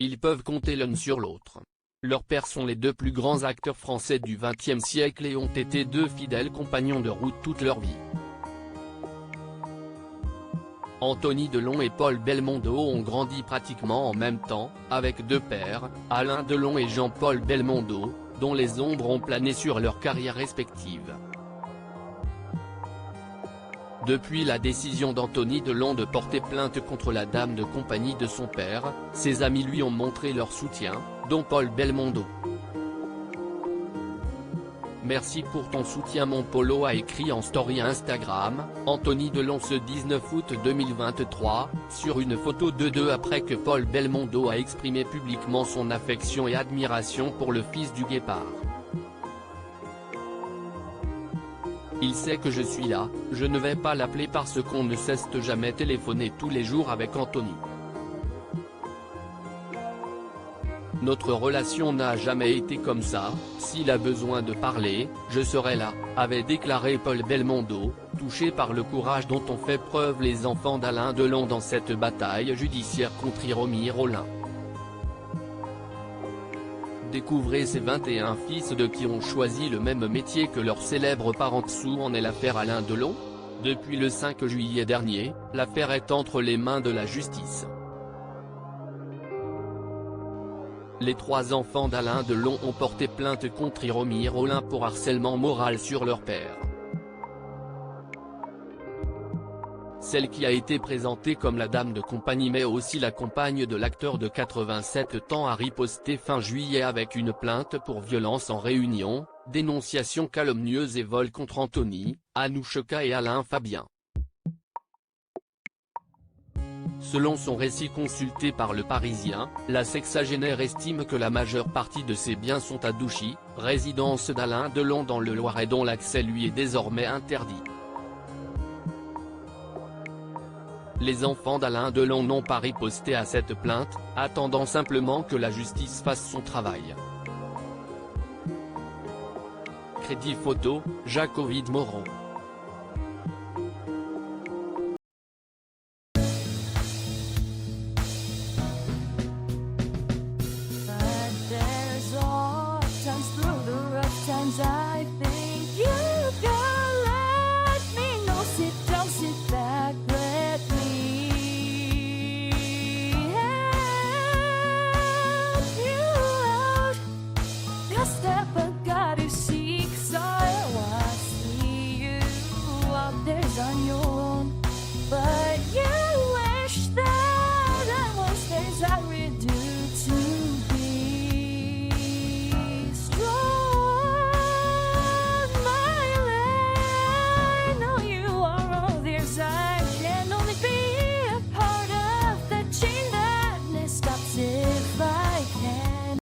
Ils peuvent compter l'un sur l'autre. Leurs pères sont les deux plus grands acteurs français du XXe siècle et ont été deux fidèles compagnons de route toute leur vie. Anthony Delon et Paul Belmondo ont grandi pratiquement en même temps, avec deux pères, Alain Delon et Jean-Paul Belmondo, dont les ombres ont plané sur leurs carrières respectives. Depuis la décision d'Anthony Delon de porter plainte contre la dame de compagnie de son père, ses amis lui ont montré leur soutien, dont Paul Belmondo. Merci pour ton soutien mon Polo, a écrit en story Instagram, Anthony Delon ce 19 août 2023, sur une photo de deux après que Paul Belmondo a exprimé publiquement son affection et admiration pour le fils du guépard. Il sait que je suis là, je ne vais pas l'appeler parce qu'on ne cesse jamais téléphoner tous les jours avec Anthony. Notre relation n'a jamais été comme ça, s'il a besoin de parler, je serai là, avait déclaré Paul Belmondo, touché par le courage dont ont fait preuve les enfants d'Alain Delon dans cette bataille judiciaire contre Hiromi Rollin. Découvrez ces 21 fils de qui ont choisi le même métier que leurs célèbres parents. Où en est l'affaire Alain Delon? Depuis le 5 juillet dernier, l'affaire est entre les mains de la justice. Les trois enfants d'Alain Delon ont porté plainte contre Hiromi Rollin pour harcèlement moral sur leur père. Celle qui a été présentée comme la dame de compagnie mais aussi la compagne de l'acteur de 87 ans a riposté fin juillet avec une plainte pour violence en réunion, dénonciation calomnieuse et vol contre Anthony, Anouchka et Alain Fabien. Selon son récit consulté par Le Parisien, la sexagénaire estime que la majeure partie de ses biens sont à Douchy, résidence d'Alain Delon dans le Loiret dont l'accès lui est désormais interdit. Les enfants d'Alain Delon n'ont pas riposté à cette plainte, attendant simplement que la justice fasse son travail. Crédit photo, Jacques Ovid Moreau.